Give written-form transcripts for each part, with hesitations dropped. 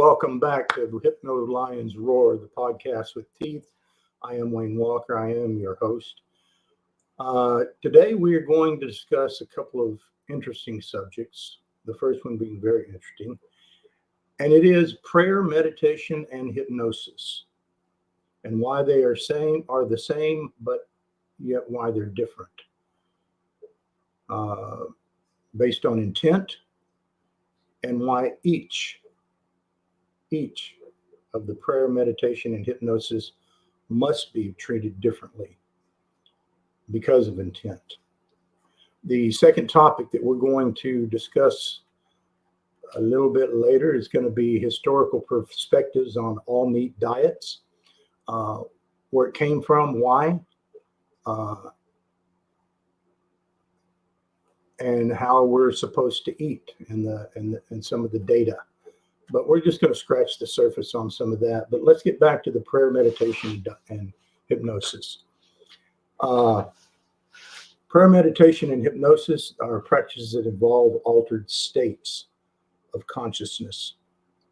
welcome back to Hypno Lions Roar, the podcast with teeth. I am Wayne Walker. I am your host. Today we are going to discuss a couple of interesting subjects. The first one being very interesting, and it is prayer, meditation, and hypnosis, and why they are the same, but yet why they're different, based on intent, and why each of the prayer, meditation, and hypnosis must be treated differently because of intent. The second topic that we're going to discuss a little bit later is going to be historical perspectives on all meat diets, where it came from, why, and how we're supposed to eat, and some of the data. But we're just going to scratch the surface on some of that. But let's get back to the prayer, meditation, and hypnosis. Prayer, meditation, and hypnosis are practices that involve altered states of consciousness.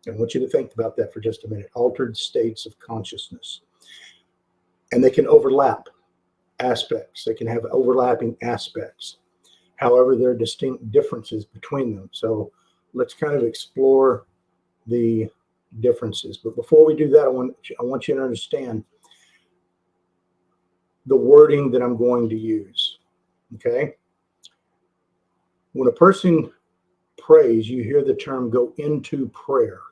I want you to think about that for just a minute. Altered states of consciousness. And they can overlap aspects. They can have overlapping aspects. However, there are distinct differences between them. So let's kind of explore the differences. But before we do that, I want you to understand the wording that I'm going to use. Okay? When a person prays, you hear the term go into prayer.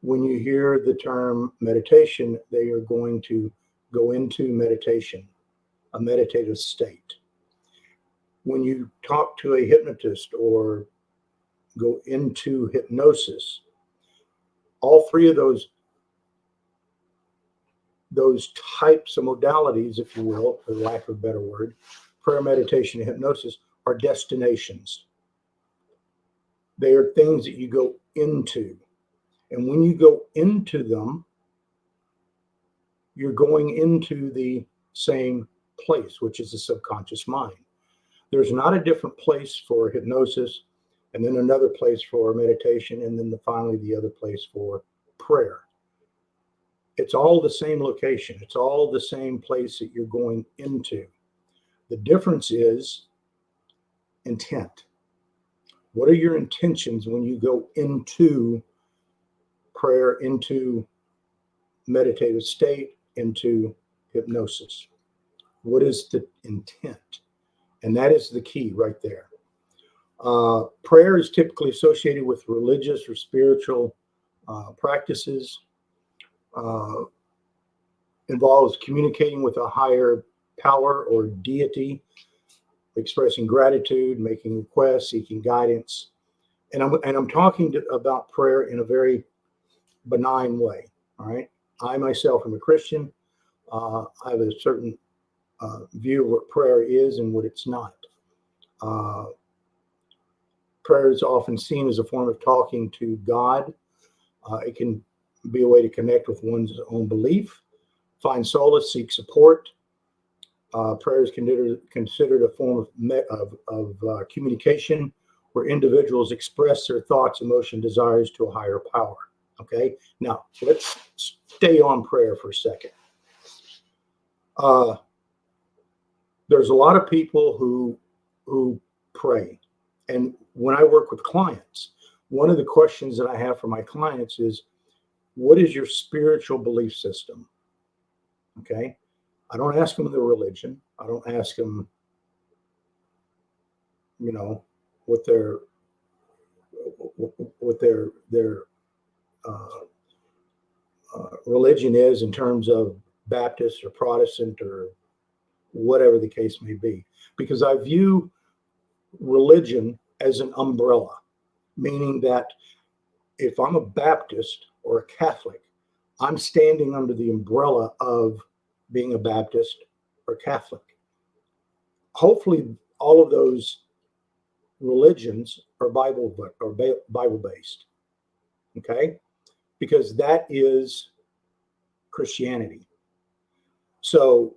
When you hear the term meditation, they are going to go into meditation, a meditative state. When you talk to a hypnotist or go into hypnosis, all three of those types of modalities, if you will, for lack of a better word, prayer, meditation, and hypnosis, are destinations. They are things that you go into. And when you go into them, you're going into the same place, which is the subconscious mind. There's not a different place for hypnosis, and then another place for meditation, and then finally the other place for prayer. It's all the same location. It's all the same place that you're going into. The difference is intent. What are your intentions when you go into prayer, into meditative state, into hypnosis? What is the intent? And that is the key right there. Prayer is typically associated with religious or spiritual practices. Involves communicating with a higher power or deity, expressing gratitude, making requests, seeking guidance. And I'm talking about prayer in a very benign way. All right. I myself am a Christian. I have a certain view of what prayer is and what it's not. Prayer is often seen as a form of talking to God. It can be a way to connect with one's own belief, find solace, seek support. Prayer is considered a form of communication where individuals express their thoughts, emotion, desires to a higher power. Okay, now let's stay on prayer for a second. There's a lot of people who pray. And when I work with clients, one of the questions that I have for my clients is, what is your spiritual belief system? Okay. I don't ask them their religion. I don't ask them, what their religion is in terms of Baptist or Protestant or whatever the case may be, because I view religion as an umbrella, meaning that if I'm a Baptist or a Catholic, I'm standing under the umbrella of being a Baptist or Catholic. Hopefully, all of those religions are Bible based, okay? Because that is Christianity. So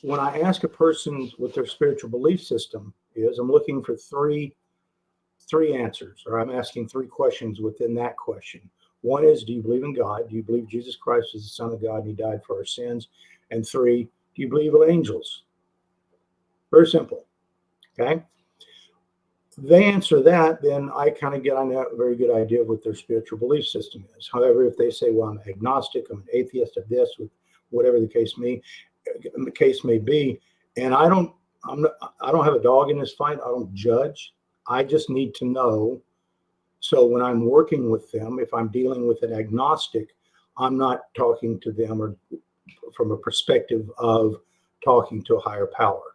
when I ask a person what their spiritual belief system is, I'm looking for three three answers, or I'm asking three questions within that question. One is, do you believe in God? Do you believe Jesus Christ is the Son of God and he died for our sins? And three, do you believe in angels? Very simple. Okay. They answer that, then I kind of get on a very good idea of what their spiritual belief system is. However, if they say, well, I'm agnostic, I'm an atheist of this, with whatever the case may be, and I don't have a dog in this fight. I don't judge. I just need to know. So when I'm working with them, if I'm dealing with an agnostic, I'm not talking to them or from a perspective of talking to a higher power.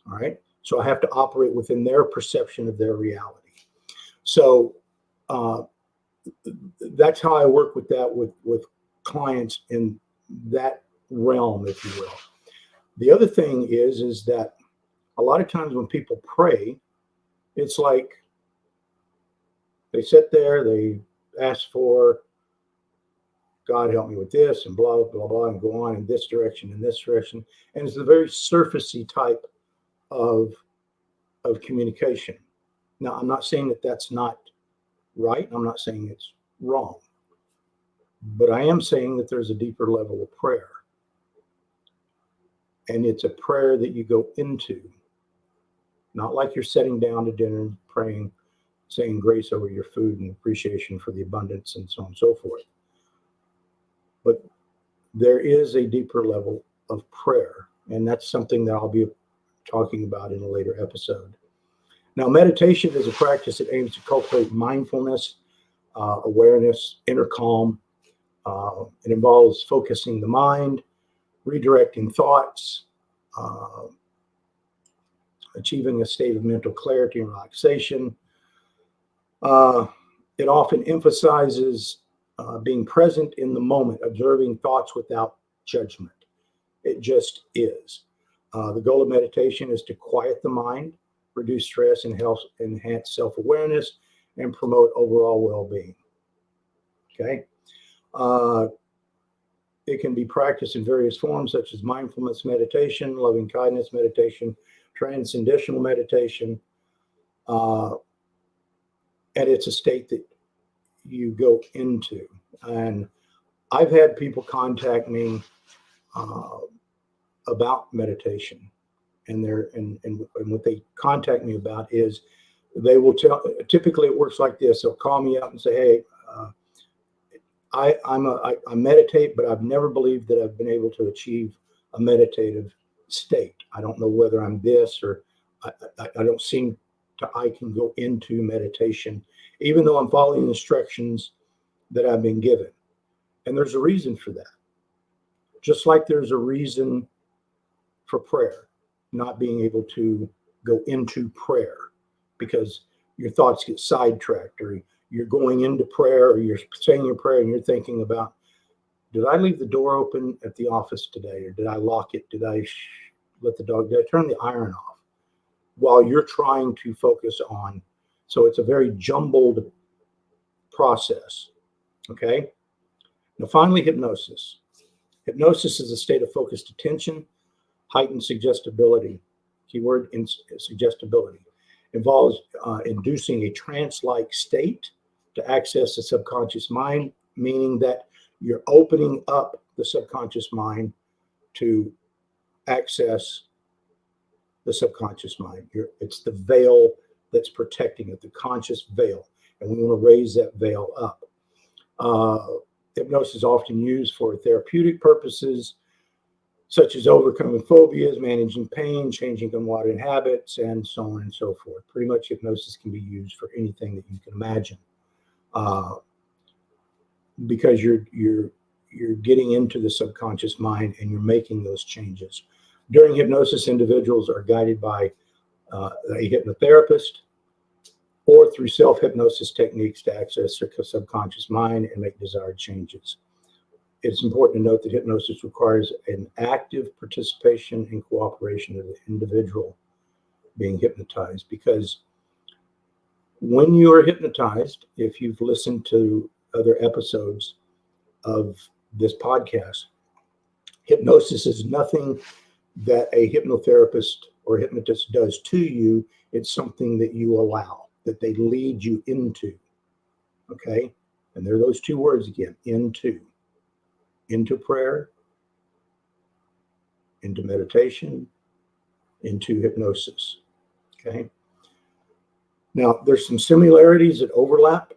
All right. So I have to operate within their perception of their reality. So that's how I work with that with clients in that realm, if you will. The other thing is that a lot of times when people pray, it's like they sit there, they ask for God help me with this and blah, blah, blah, and go on in this direction, and it's a very surfacey type of communication. Now, I'm not saying that that's not right. I'm not saying it's wrong. But I am saying that there's a deeper level of prayer. And it's a prayer that you go into. Not like you're sitting down to dinner and praying, saying grace over your food and appreciation for the abundance and so on and so forth. But there is a deeper level of prayer. And that's something that I'll be talking about in a later episode. Now, meditation is a practice that aims to cultivate mindfulness, awareness, inner calm. It involves focusing the mind, redirecting thoughts, achieving a state of mental clarity and relaxation. It often emphasizes being present in the moment, observing thoughts without judgment. It just is. The goal of meditation is to quiet the mind, reduce stress, and help enhance self-awareness and promote overall well-being. Okay. It can be practiced in various forms, such as mindfulness meditation, loving kindness meditation, transcendental meditation. And it's a state that you go into. And I've had people contact me about meditation. And what they contact me about is they will tell, typically it works like this. They'll call me up and say, hey, I meditate, but I've never believed that I've been able to achieve a meditative state. I don't know whether I'm this or I don't seem to, I can go into meditation, even though I'm following instructions that I've been given. And there's a reason for that. Just like there's a reason for prayer, not being able to go into prayer because your thoughts get sidetracked, or you're going into prayer, or you're saying your prayer and you're thinking about, did I leave the door open at the office today? Or did I lock it? Did I let the dog, did I turn the iron off? While you're trying to focus on. So it's a very jumbled process. Okay. Now, finally, hypnosis. Hypnosis is a state of focused attention, heightened suggestibility. Keyword in suggestibility. Involves inducing a trance-like state to access the subconscious mind, meaning that you're opening up the subconscious mind to access the subconscious mind. It's the veil that's protecting it, the conscious veil, and we want to raise that veil up. Hypnosis is often used for therapeutic purposes, such as overcoming phobias, managing pain, changing unwanted habits, and so on and so forth. Pretty much hypnosis can be used for anything that you can imagine, because you're getting into the subconscious mind and you're making those changes. During hypnosis, individuals are guided by a hypnotherapist or through self-hypnosis techniques to access their subconscious mind and make desired changes. It's important to note that hypnosis requires an active participation and cooperation of the individual being hypnotized, because when you are hypnotized, if you've listened to other episodes of this podcast, hypnosis is nothing that a hypnotherapist or hypnotist does to you. It's something that you allow. that they lead you into. Okay? And there are those two words again, into prayer, into meditation, into hypnosis. Okay? Now, there's some similarities that overlap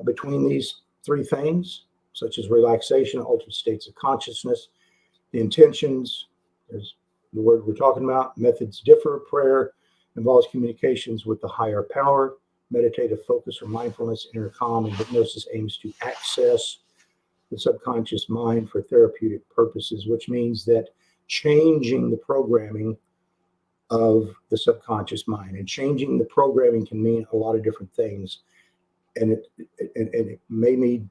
between these three things, such as relaxation, altered states of consciousness, the intentions, there's the word we're talking about, methods differ. Prayer involves communications with the higher power, meditative focus or mindfulness, inner calm, and hypnosis aims to access the subconscious mind for therapeutic purposes, which means that changing the programming of the subconscious mind, and changing the programming can mean a lot of different things. And it may mean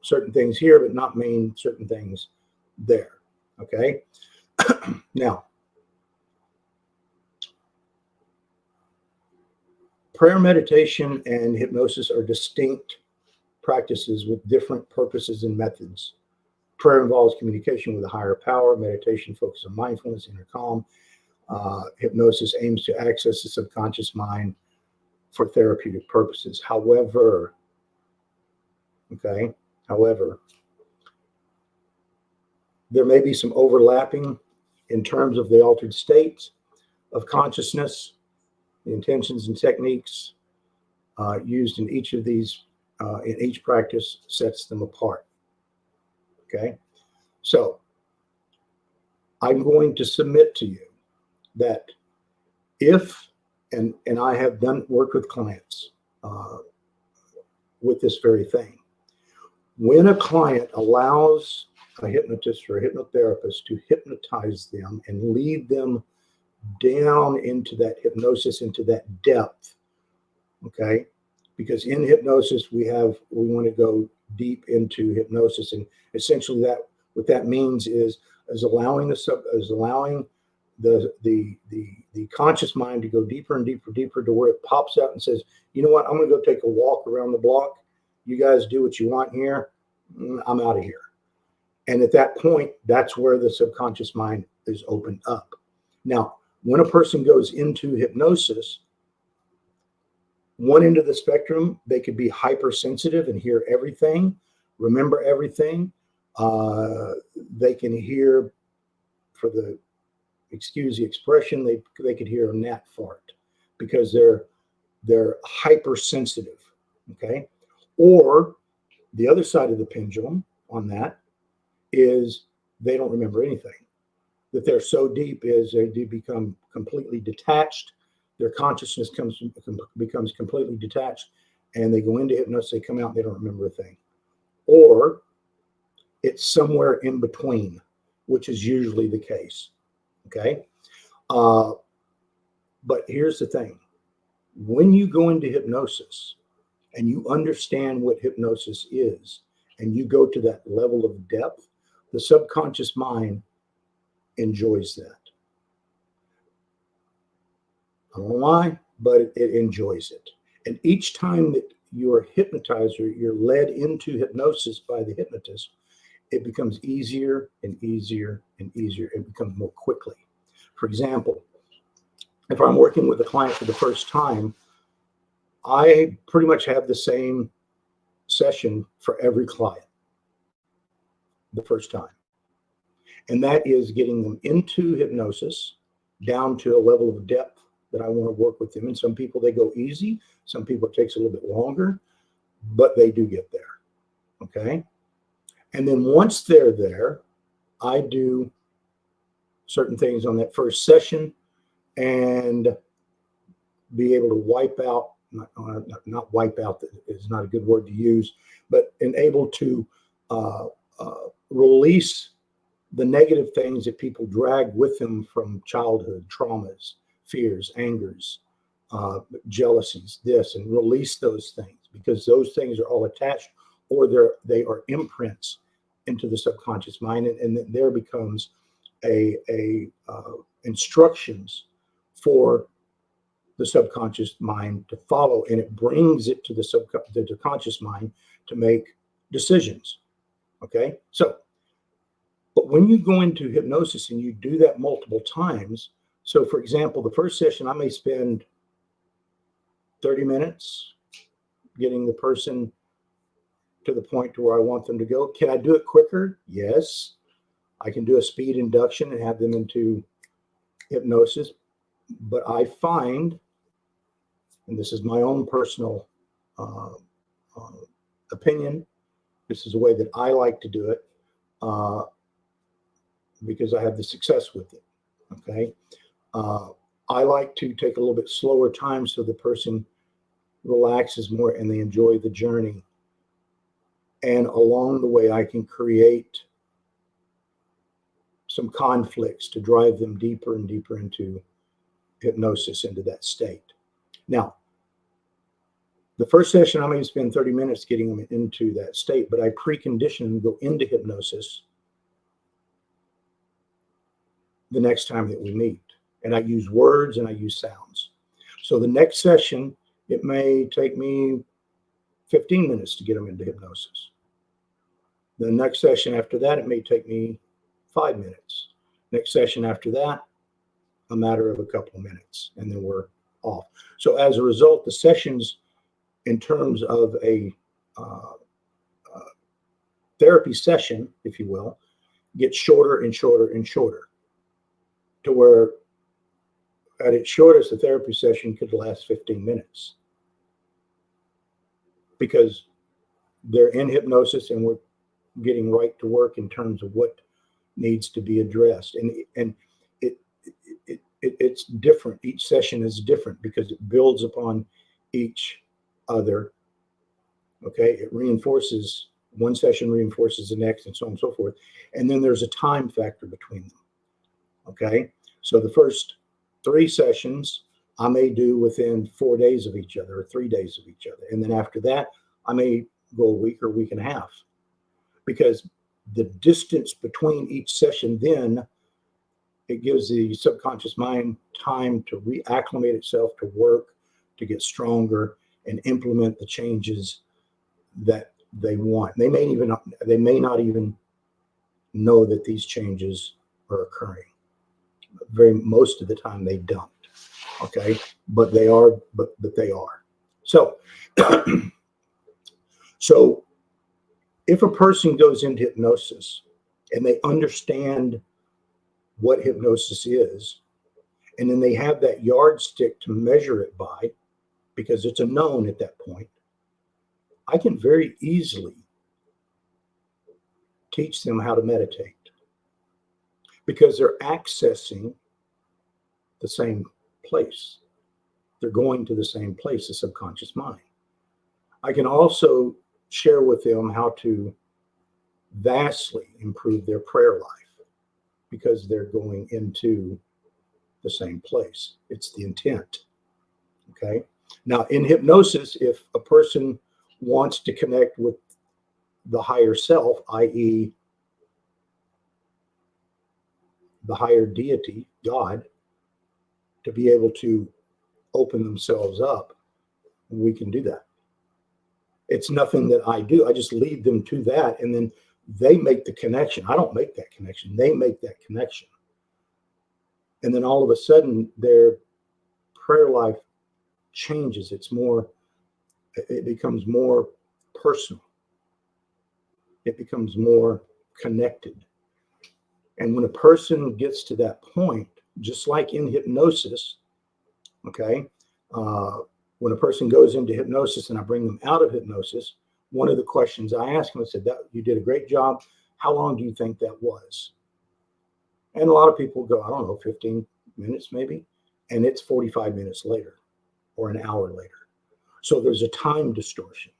certain things here, but not mean certain things there. Okay. Now, prayer, meditation, and hypnosis are distinct practices with different purposes and methods. Prayer involves communication with a higher power. Meditation focuses on mindfulness, inner calm. Hypnosis aims to access the subconscious mind for therapeutic purposes. However, there may be some overlapping in terms of the altered states of consciousness, the intentions and techniques used in each of these, in each practice sets them apart. Okay, so I'm going to submit to you that if, and I have worked with clients with this very thing, when a client allows a hypnotist or a hypnotherapist to hypnotize them and lead them down into that hypnosis, into that depth, okay? Because in hypnosis, we want to go deep into hypnosis, and essentially what that means is allowing the conscious mind to go deeper and deeper to where it pops out and says, you know what, I'm going to go take a walk around the block. You guys do what you want here. I'm out of here. And at that point, that's where the subconscious mind is opened up. Now, when a person goes into hypnosis, one end of the spectrum, they could be hypersensitive and hear everything, remember everything. They can hear, for the, excuse the expression, they could hear a gnat fart because they're hypersensitive, okay? Or the other side of the pendulum on that is they don't remember anything. That they're so deep is they become completely detached. Their consciousness becomes completely detached, and they go into hypnosis, they come out, and they don't remember a thing. Or it's somewhere in between, which is usually the case, okay? But here's the thing. When you go into hypnosis and you understand what hypnosis is, and you go to that level of depth, the subconscious mind enjoys that. I don't know why, but it enjoys it. And each time that you're hypnotized or you're led into hypnosis by the hypnotist, it becomes easier and easier and easier. It becomes more quickly. For example, if I'm working with a client for the first time, I pretty much have the same session for every client the first time. And that is getting them into hypnosis down to a level of depth that I want to work with them. And some people, they go easy. Some people, it takes a little bit longer, but they do get there. Okay. And then once they're there, I do certain things on that first session and be able to wipe out, not wipe out is not a good word to use, but able to release the negative things that people drag with them from childhood, traumas, fears, angers, jealousies, and release those things, because those things are all attached, or they are imprints into the subconscious mind, and there becomes instructions for the subconscious mind to follow, and it brings it to the conscious mind to make decisions. Okay, so. But when you go into hypnosis and you do that multiple times, so for example, the first session I may spend 30 minutes, getting the person to the point to where I want them to go. Can I do it quicker? Yes. I can do a speed induction and have them into hypnosis. But I find, and this is my own personal uh, uh, opinion, this is the way that I like to do it uh, because I have the success with it. Okay. Uh, I like to take a little bit slower time so the person relaxes more and they enjoy the journey. And along the way, I can create some conflicts to drive them deeper and deeper into hypnosis, into that state. Now, the first session, I may spend 30 minutes getting them into that state, but I precondition them to go into hypnosis the next time that we meet. And I use words and I use sounds. So the next session, it may take me 15 minutes to get them into hypnosis. The next session after that, it may take me 5 minutes. Next session after that, a matter of a couple of minutes, and then we're off. So as a result, the sessions in terms of a therapy session, if you will, get shorter and shorter and shorter to where at its shortest, a therapy session could last 15 minutes because they're in hypnosis and we're getting right to work in terms of what needs to be addressed. And it's different. Each session is different because it builds upon each other. Okay, it reinforces, one session reinforces the next, and so on and so forth. And then there's a time factor between them. Okay, so the first 3 sessions I may do within 4 days of each other or 3 days of each other. And then after that, I may go a week or week and a half because the distance between each session, then it gives the subconscious mind time to reacclimate itself to work, to get stronger and implement the changes that they want. They may not even know that these changes are occurring. Most of the time they don't. Okay, but they are. But they are. So, so if a person goes into hypnosis and they understand what hypnosis is, and then they have that yardstick to measure it by, because it's a known at that point, I can very easily teach them how to meditate because they're accessing the same place. They're going to the same place, the subconscious mind. I can also share with them how to vastly improve their prayer life because they're going into the same place. It's the intent. Okay. Now, in hypnosis, if a person wants to connect with the higher self, i.e., the higher deity, God, to be able to open themselves up, we can do that. It's nothing that I do. I just lead them to that, and then they make the connection. I don't make that connection. They make that connection. And then all of a sudden, their prayer life changes. It becomes more personal. It becomes more connected. And when a person gets to that point, just like in hypnosis, okay, when a person goes into hypnosis and I bring them out of hypnosis, one of the questions I ask them, I said, you did a great job. How long do you think that was? And a lot of people go, I don't know, 15 minutes maybe. And it's 45 minutes later or an hour later. So there's a time distortion.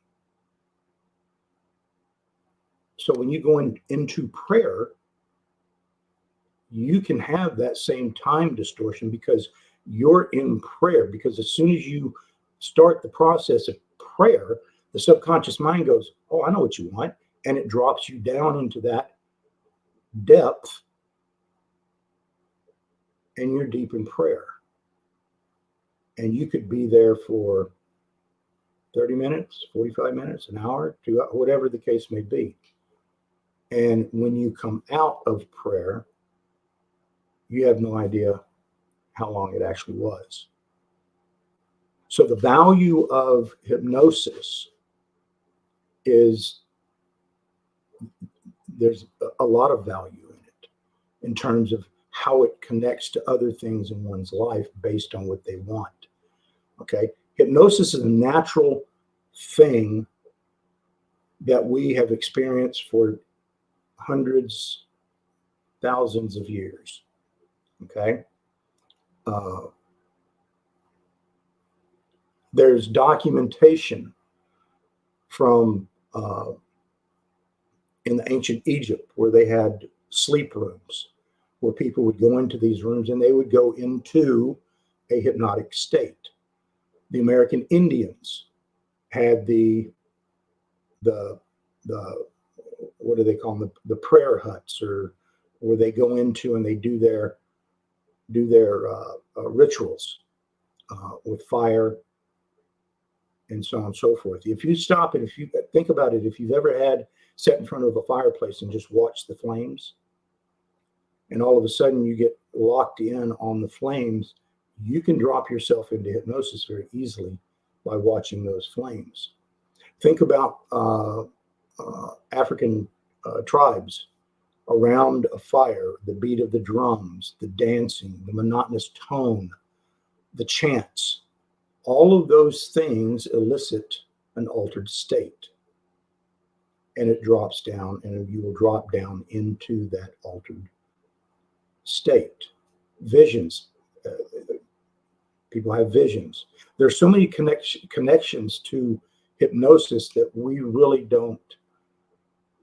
So when you go into prayer, you can have that same time distortion because you're in prayer. Because as soon as you start the process of prayer, the subconscious mind goes, oh, I know what you want. And it drops you down into that depth. And you're deep in prayer. And you could be there for 30 minutes, 45 minutes, an hour, 2 hours, whatever the case may be. And when you come out of prayer, you have no idea how long it actually was. So the value of hypnosis is, there's a lot of value in it in terms of how it connects to other things in one's life based on what they want. Okay. Hypnosis is a natural thing that we have experienced for hundreds, thousands of years. Okay. Uh, there's documentation from in the ancient Egypt where they had sleep rooms where people would go into these rooms and they would go into a hypnotic state. The American Indians had the what do they call them, the prayer huts, or where they go into and they do their rituals with fire and so on and so forth. If you stop and if you think about it, if you've ever had sat in front of a fireplace and just watched the flames, and all of a sudden you get locked in on the flames, you can drop yourself into hypnosis very easily by watching those flames. Think about African tribes around a fire, the beat of the drums, the dancing, the monotonous tone, the chants. All of those things elicit an altered state. And it drops down, and you will drop down into that altered state. Visions. People have visions. There's so many connections to hypnosis that we really don't,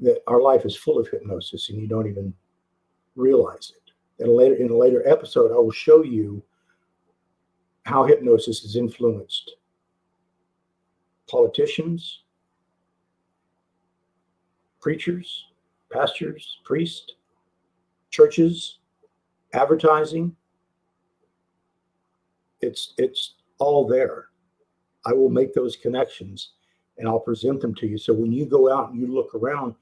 that our life is full of hypnosis and you don't even realize it. In a later episode, I will show you how hypnosis has influenced politicians, preachers, pastors, priests, churches, advertising. It's all there. I will make those connections and I'll present them to you. So when you go out and you look around,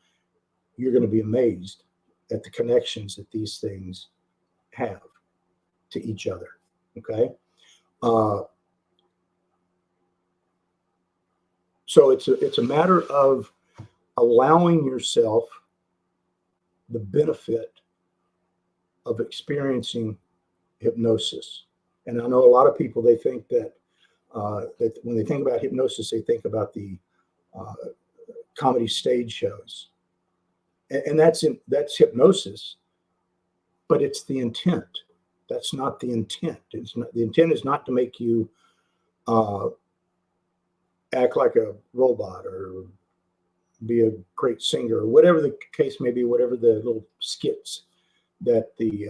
you're going to be amazed at the connections that these things have to each other. Okay. So it's a matter of allowing yourself the benefit of experiencing hypnosis. And I know a lot of people, they think that when they think about hypnosis, they think about the comedy stage shows, and that's hypnosis, but it's the intent. That's not the intent. It's not, the intent is not to make you act like a robot or be a great singer, or whatever the case may be, whatever the little skits that the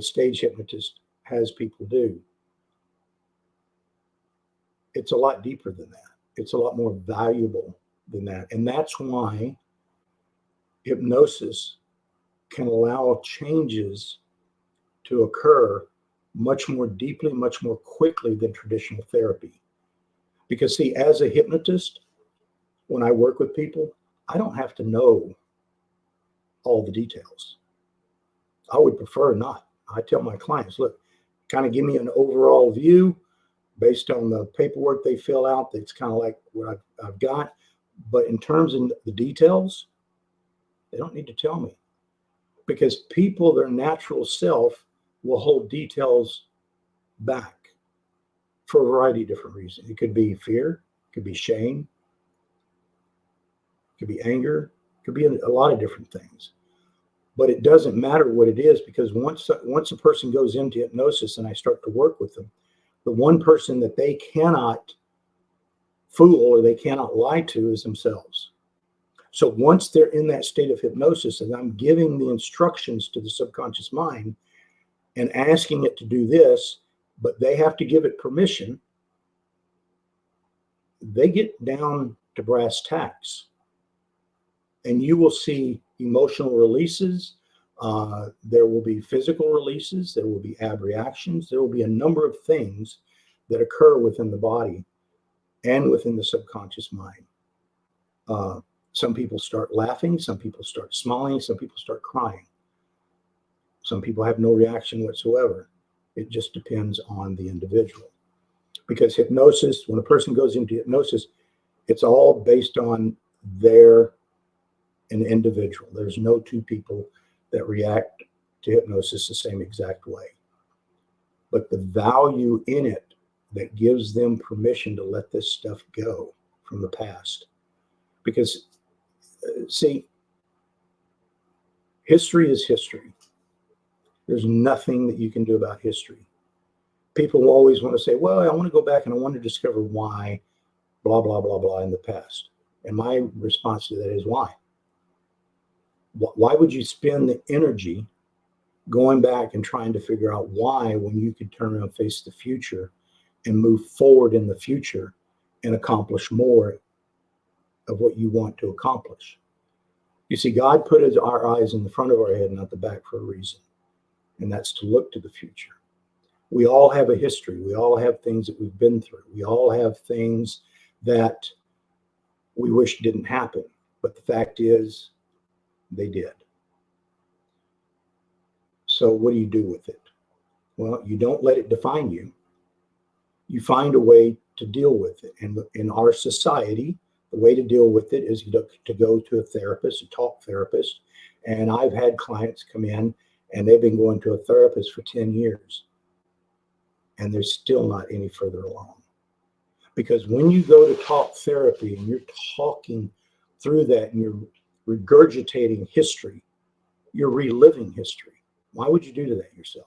stage hypnotist has people do. It's a lot deeper than that. It's a lot more valuable than that. And that's why hypnosis can allow changes to occur much more deeply, much more quickly than traditional therapy. Because see, as a hypnotist, when I work with people, I don't have to know all the details. I would prefer not. I tell my clients, look, kind of give me an overall view based on the paperwork they fill out. That's kind of like what I've got. But in terms of the details, they don't need to tell me, because people, their natural self, will hold details back for a variety of different reasons. It could be fear, it could be shame, it could be anger, it could be a lot of different things. But it doesn't matter what it is, because once a person goes into hypnosis and I start to work with them, the one person that they cannot fool or they cannot lie to is themselves. So once they're in that state of hypnosis and I'm giving the instructions to the subconscious mind and asking it to do this, but they have to give it permission, they get down to brass tacks. And you will see emotional releases. There will be physical releases. There will be ab reactions. There will be a number of things that occur within the body and within the subconscious mind. Some people start laughing. Some people start smiling. Some people start crying. Some people have no reaction whatsoever. It just depends on the individual. Because hypnosis, when a person goes into hypnosis, it's all based on an individual. There's no two people that react to hypnosis the same exact way. But the value in it that gives them permission to let this stuff go from the past. Because, see, history is history. There's nothing that you can do about history. People will always want to say, well, I want to go back and I want to discover why, blah, blah, blah, blah in the past. And my response to that is why? Why would you spend the energy going back and trying to figure out why when you could turn around and face the future and move forward in the future and accomplish more of what you want to accomplish? You see, God put our eyes in the front of our head, not the back, for a reason. And that's to look to the future. We all have a history. We all have things that we've been through. We all have things that we wish didn't happen. But the fact is, they did. So what do you do with it? Well, you don't let it define you. You find a way to deal with it. And in our society, the way to deal with it is to go to a therapist, a talk therapist. And I've had clients come in and they've been going to a therapist for 10 years. And they're still not any further along. Because when you go to talk therapy and you're talking through that and you're regurgitating history, you're reliving history. Why would you do that yourself?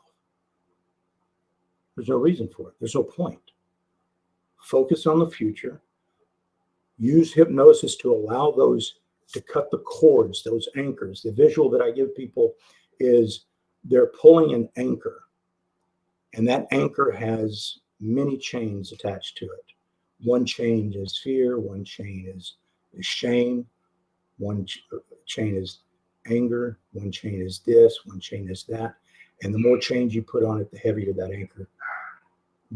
There's no reason for it. There's no point. Focus on the future. Use hypnosis to allow those to cut the cords, those anchors. The visual that I give people is they're pulling an anchor. And that anchor has many chains attached to it. One chain is fear. One chain is shame. One chain is anger. One chain is this. One chain is that. And the more chains you put on it, the heavier that anchor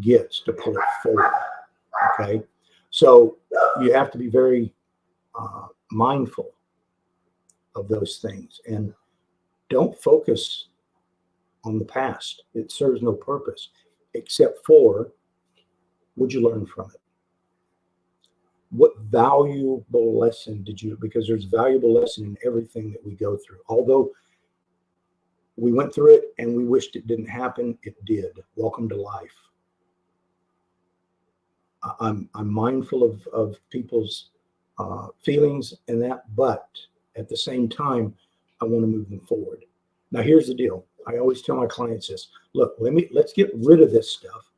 gets to pull it forward. Okay? So you have to be very mindful of those things. And don't focus on the past. It serves no purpose except for, would you learn from it? What valuable lesson did you, because there's valuable lesson in everything that we go through. Although we went through it and we wished it didn't happen, it did. Welcome to life. I'm mindful of people's feelings and that, but at the same time, I want to move them forward. Now, here's the deal. I always tell my clients this. Look, let's get rid of this stuff.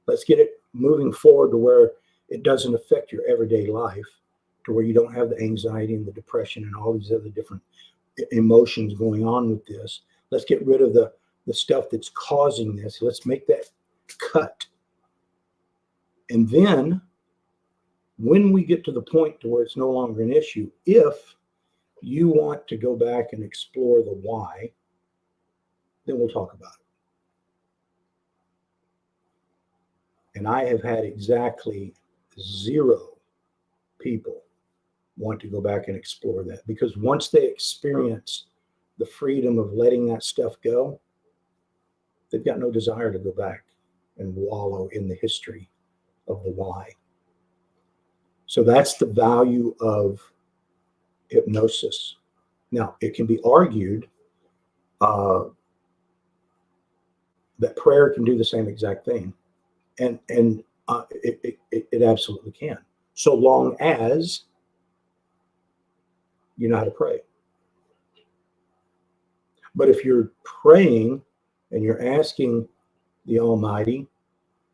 Let's get it moving forward to where it doesn't affect your everyday life, to where you don't have the anxiety and the depression and all these other different emotions going on with this. Let's get rid of the stuff that's causing this. Let's make that cut. And then when we get to the point to where it's no longer an issue, if you want to go back and explore the why, then we'll talk about it. And I have had exactly 0 people want to go back and explore that, because once they experience the freedom of letting that stuff go, they've got no desire to go back and wallow in the history of the why. So that's the value of hypnosis. Now, it can be argued that prayer can do the same exact thing. And it absolutely can, so long as you know how to pray. But if you're praying and you're asking the Almighty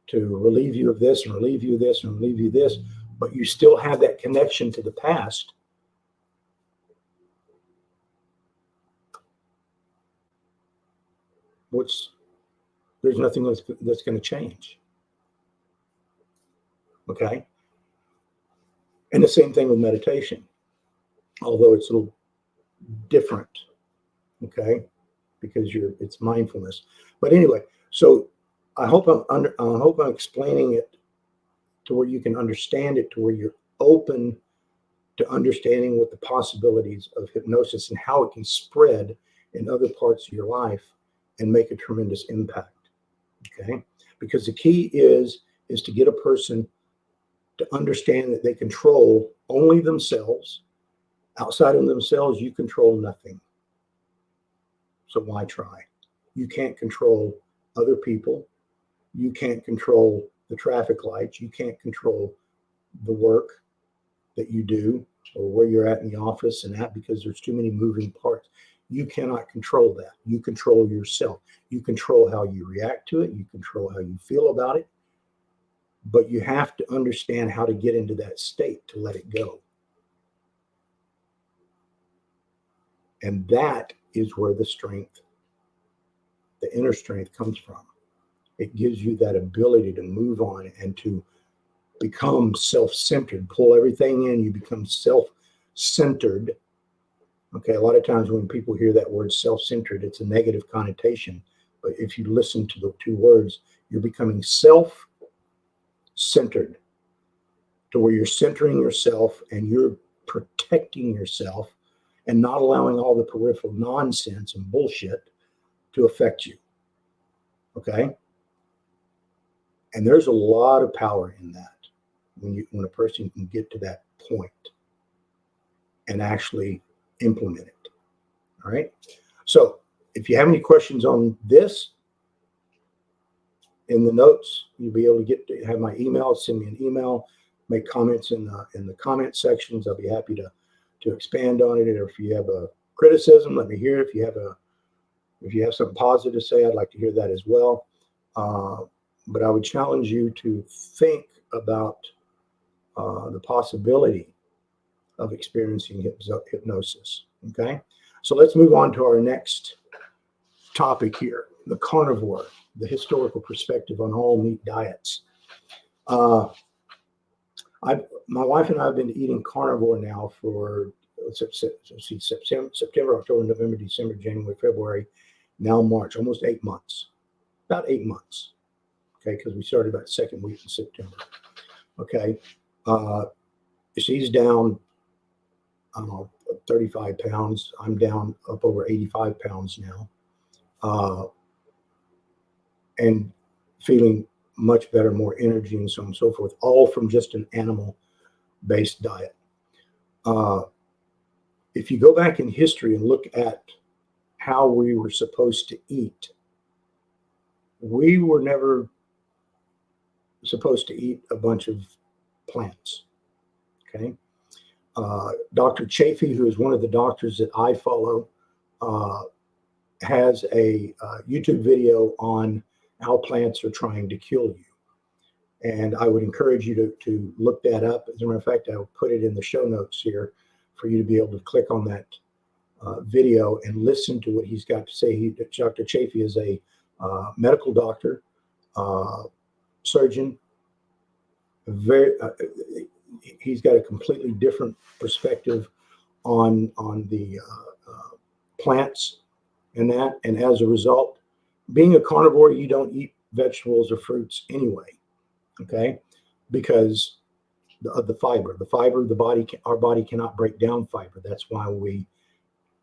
to relieve you of this and relieve you of this and relieve you of this, but you still have that connection to the past, there's nothing that's going to change. Okay? And the same thing with meditation, although it's a little different, okay? Because it's mindfulness. But anyway, so I hope I'm explaining it to where you can understand it, to where you're open to understanding what the possibilities of hypnosis and how it can spread in other parts of your life and make a tremendous impact. Okay? Because the key is is to get a person to understand that they control only themselves. Outside of themselves, you control nothing. So why try? You can't control other people. You can't control the traffic lights. You can't control the work that you do or where you're at in the office and that, because there's too many moving parts. You cannot control that. You control yourself. You control how you react to it. You control how you feel about it. But you have to understand how to get into that state to let it go. And that is where the strength, the inner strength, comes from. It gives you that ability to move on and to become self-centered. Pull everything in, you become self-centered. Okay, a lot of times when people hear that word self-centered, it's a negative connotation. But if you listen to the two words, you're becoming self-centered, to where you're centering yourself and you're protecting yourself and not allowing all the peripheral nonsense and bullshit to affect you. Okay? And there's a lot of power in that when a person can get to that point and actually implement it. All right? So if you have any questions on this, in the notes, you'll be able to have my email. Send me an email. Make comments in the comment sections. I'll be happy to expand on it. Or if you have a criticism, let me hear. If you have something positive to say, I'd like to hear that as well. But I would challenge you to think about the possibility of experiencing hypnosis. Okay, so let's move on to our next topic here: the carnivore, the historical perspective on all meat diets. My wife and I have been eating carnivore now for September, October, November, December, January, February, now March, almost 8 months, about 8 months. Okay, because we started about the second week in September. Okay, she's down, I don't know, 35 pounds. I'm down up over 85 pounds now, and feeling much better, more energy, and so on and so forth, all from just an animal-based diet. If you go back in history and look at how we were supposed to eat, we were never supposed to eat a bunch of plants. Okay. Dr. Chafee, who is one of the doctors that I follow, has a YouTube video on how plants are trying to kill you. And I would encourage you to look that up. As a matter of fact, I'll put it in the show notes here for you to be able to click on that video and listen to what he's got to say. Dr. Chafee is a medical doctor, surgeon. He's got a completely different perspective on the plants and that. And as a result, being a carnivore, you don't eat vegetables or fruits anyway. Okay, because of the fiber, our body cannot break down fiber. That's why we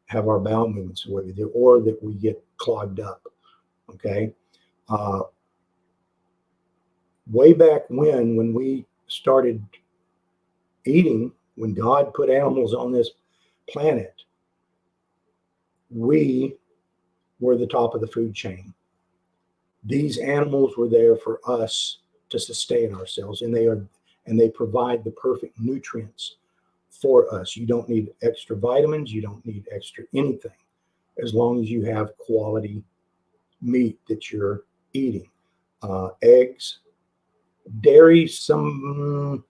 have our bowel movements the way we do, or that we get clogged up. Okay, way back when we started eating, when God put animals on this planet, we were the top of the food chain. These animals were there for us to sustain ourselves, and they provide the perfect nutrients for us. You don't need extra vitamins, you don't need extra anything, as long as you have quality meat that you're eating. Eggs, dairy, sometimes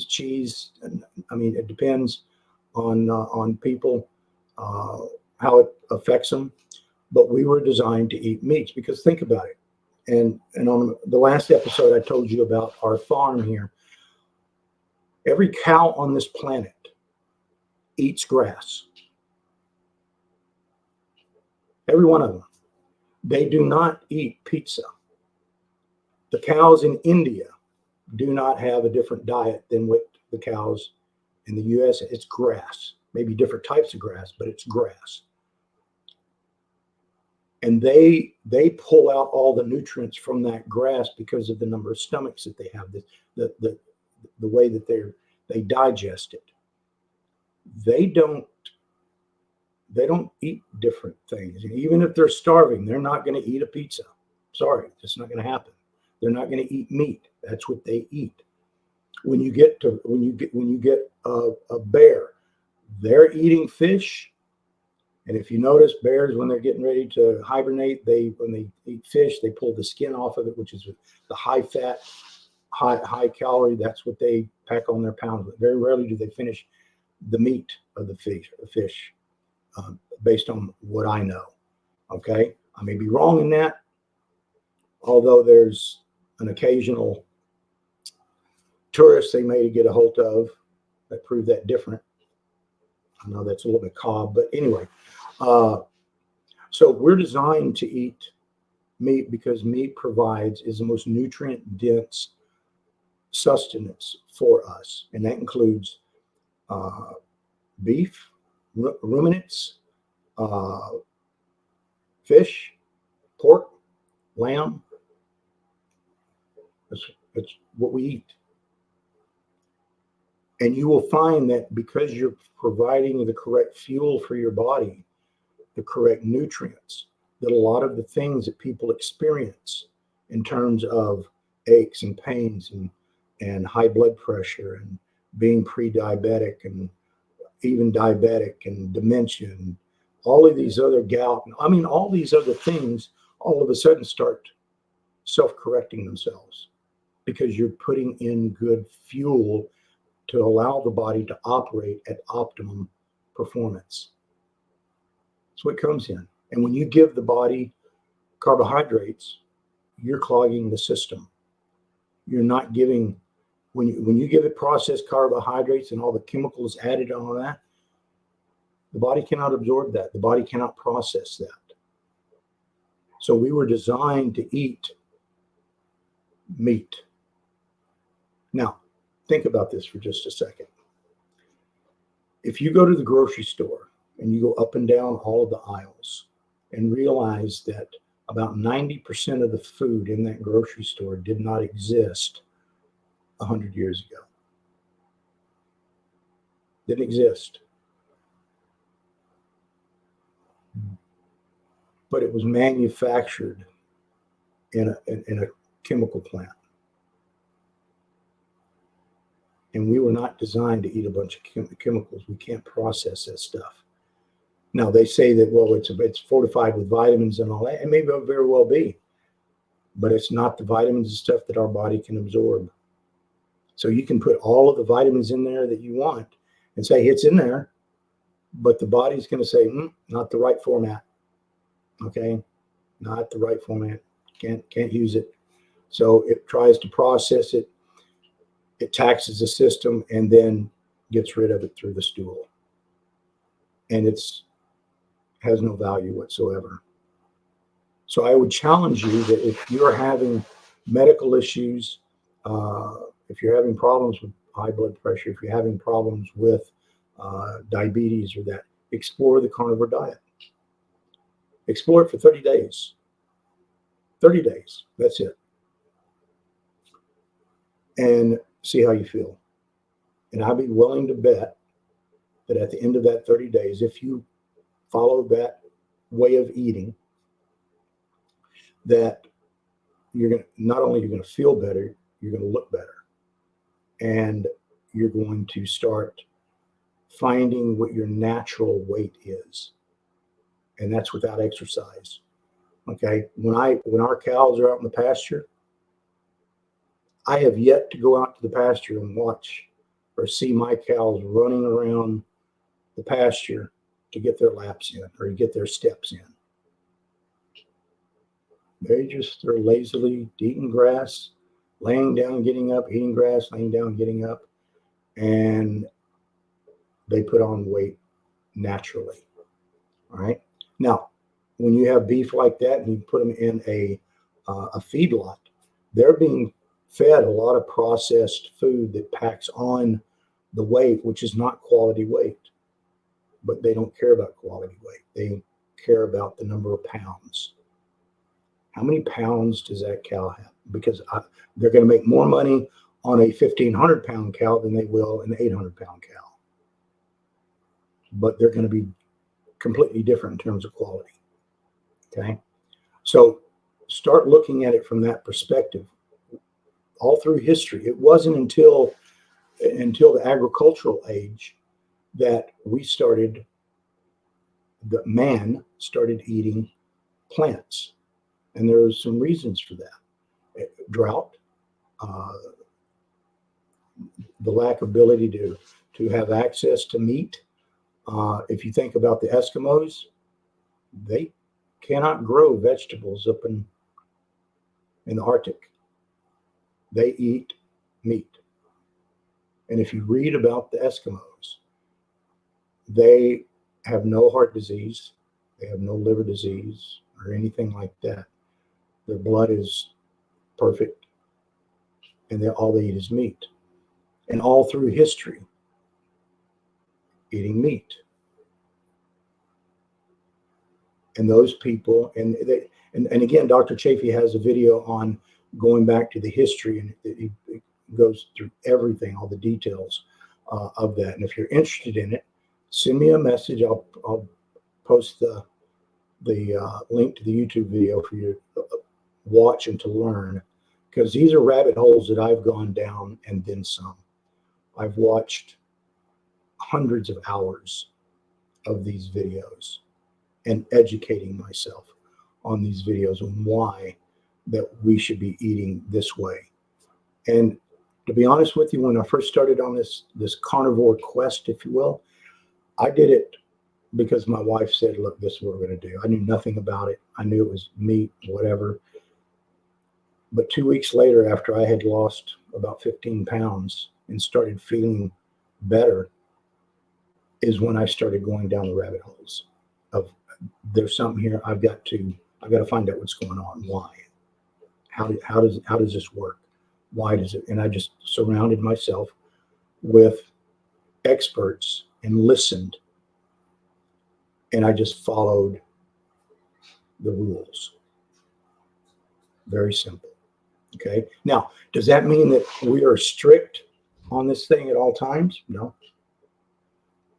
cheese. I mean, it depends on people, how it affects them. But we were designed to eat meats, because think about it. And on the last episode, I told you about our farm here. Every cow on this planet eats grass. Every one of them. They do not eat pizza. The cows in India do not have a different diet than what the cows in the U.S. It's grass. Maybe different types of grass, but it's grass. and they pull out all the nutrients from that grass because of the number of stomachs that they have, the way that they digest it. They don't eat different things. And even if they're starving, they're not going to eat a pizza. Sorry, it's not going to happen. They're not going to eat meat. That's what they eat. When you get a bear, they're eating fish. And if you notice, bears, when they're getting ready to hibernate, when they eat fish, they pull the skin off of it, which is the high fat, high calorie. That's what they pack on their pounds. But very rarely do they finish the meat of the fish, based on what I know. Okay, I may be wrong in that, although there's an occasional tourist they may get a hold of that prove that different. I know that's a little bit cob, but anyway. So we're designed to eat meat because meat is the most nutrient dense sustenance for us, and that includes beef, ruminants, fish, pork, lamb. That's what we eat. And you will find that because you're providing the correct fuel for your body, the correct nutrients, that a lot of the things that people experience in terms of aches and pains and high blood pressure and being pre-diabetic and even diabetic and dementia and all of these other gout, all these other things all of a sudden start self-correcting themselves because you're putting in good fuel to allow the body to operate at optimum performance. That's what comes in. And when you give the body carbohydrates, you're clogging the system. You're not giving, when you give it processed carbohydrates and all the chemicals added on that, the body cannot absorb that. The body cannot process that. So we were designed to eat meat. Now, think about this for just a second. If you go to the grocery store and you go up and down all of the aisles and realize that about 90% of the food in that grocery store did not exist 100 years ago. Didn't exist. But it was manufactured in a chemical plant. And we were not designed to eat a bunch of chemicals. We can't process that stuff. Now, they say that, well, it's fortified with vitamins and all that. It may very well be. But it's not the vitamins and stuff that our body can absorb. So you can put all of the vitamins in there that you want and say it's in there, but the body's going to say, not the right format. Okay, not the right format. Can't use it. So it tries to process it. It taxes the system and then gets rid of it through the stool. And has no value whatsoever. So I would challenge you that if you're having medical issues, if you're having problems with high blood pressure, if you're having problems with diabetes or that, explore the carnivore diet. Explore it for 30 days. 30 days. That's it. And see how you feel. And I'd be willing to bet that at the end of that 30 days, if you follow that way of eating, that you're going to, not only you're going to feel better, you're going to look better. And you're going to start finding what your natural weight is. And that's without exercise. Okay. When our cows are out in the pasture, I have yet to go out to the pasture and watch or see my cows running around the pasture to get their laps in or to get their steps in. They're lazily eating grass, laying down, getting up, eating grass, laying down, getting up, and they put on weight naturally. All right. Now, when you have beef like that and you put them in a feedlot, they're being fed a lot of processed food that packs on the weight, which is not quality weight. But they don't care about quality weight. They care about the number of pounds. How many pounds does that cow have? Because they're going to make more money on a 1,500-pound cow than they will an 800-pound cow. But they're going to be completely different in terms of quality. Okay? So start looking at it from that perspective. All through history, it wasn't until the agricultural age that man started eating plants. And there are some reasons for that. Drought, the lack of ability to have access to meat. If you think about the Eskimos, they cannot grow vegetables up in the Arctic. They eat meat. And if you read about the Eskimos, they have no heart disease, they have no liver disease or anything like that. Their blood is perfect, and all they eat is meat. And all through history, eating meat. And those people, and again, Dr. Chafee has a video on going back to the history, and it goes through everything, all the details of that. And if you're interested in it, send me a message. I'll post the link to the YouTube video for you to watch and to learn, because these are rabbit holes that I've gone down and then some. I've watched hundreds of hours of these videos and educating myself on these videos and why that we should be eating this way. And to be honest with you, when I first started on this carnivore quest, if you will, I did it because my wife said, look, this is what we're going to do. I knew nothing about it. I knew it was meat, whatever. But 2 weeks later, after I had lost about 15 pounds and started feeling better, is when I started going down the rabbit holes of, there's something here. I've got to find out what's going on. Why? How does this work? Why does it? And I just surrounded myself with experts and listened, and I just followed the rules. Very simple. Okay. Now, does that mean that we are strict on this thing at all times? No.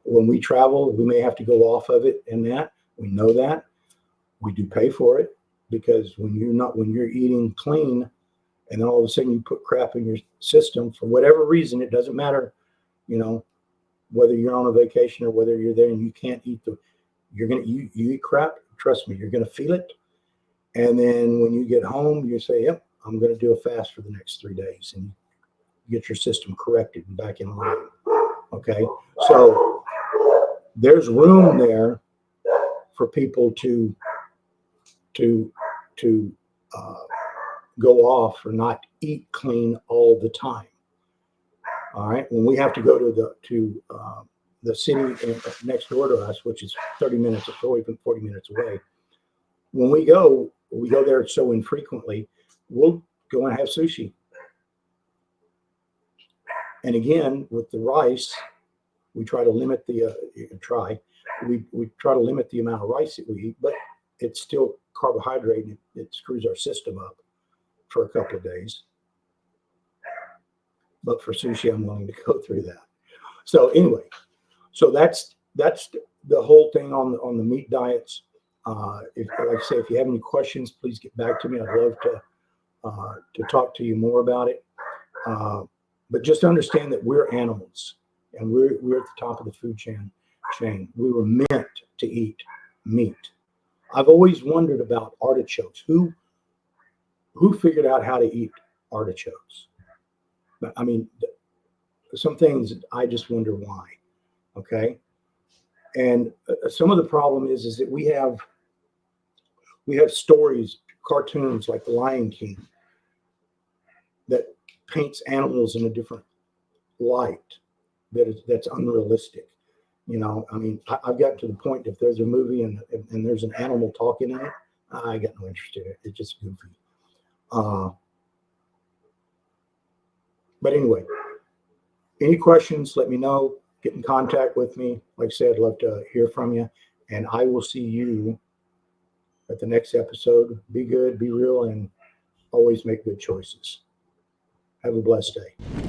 When we travel, we may have to go off of it, and that we know that. We do pay for it, because when you're eating clean, and then all of a sudden you put crap in your system for whatever reason, it doesn't matter, whether you're on a vacation or whether you're there and you can't eat you eat crap, trust me, you're going to feel it. And then when you get home, you say, yep, I'm going to do a fast for the next 3 days, and you get your system corrected and back in line. Okay. So there's room there for people to go off or not eat clean all the time. All right. When we have to go to the city next door to us, which is 30 minutes or even 40 minutes away, when we go there so infrequently, we'll go and have sushi. And again, with the rice, we try to limit we try to limit the amount of rice that we eat, but it's still carbohydrate, and it screws our system up for a couple of days. But for sushi, I'm willing to go through that. So anyway, so that's the whole thing on the meat diets. Like I say, if you have any questions, please get back to me. I'd love to talk to you more about it. But just understand that we're animals, and we're at the top of the food chain. We were meant to eat meat. I've always wondered about artichokes. Who figured out how to eat artichokes? I mean, some things I just wonder why. Okay, and some of the problem is that we have stories, cartoons like The Lion King, that paints animals in a different light that's unrealistic. I mean, I've gotten to the point, if there's a movie and there's an animal talking in it, I got no interest in it. It's just goofy. But anyway, any questions, let me know. Get in contact with me. Like I said, I'd love to hear from you. And I will see you at at the next episode. Be good, be real, and always make good choices. Have a blessed day.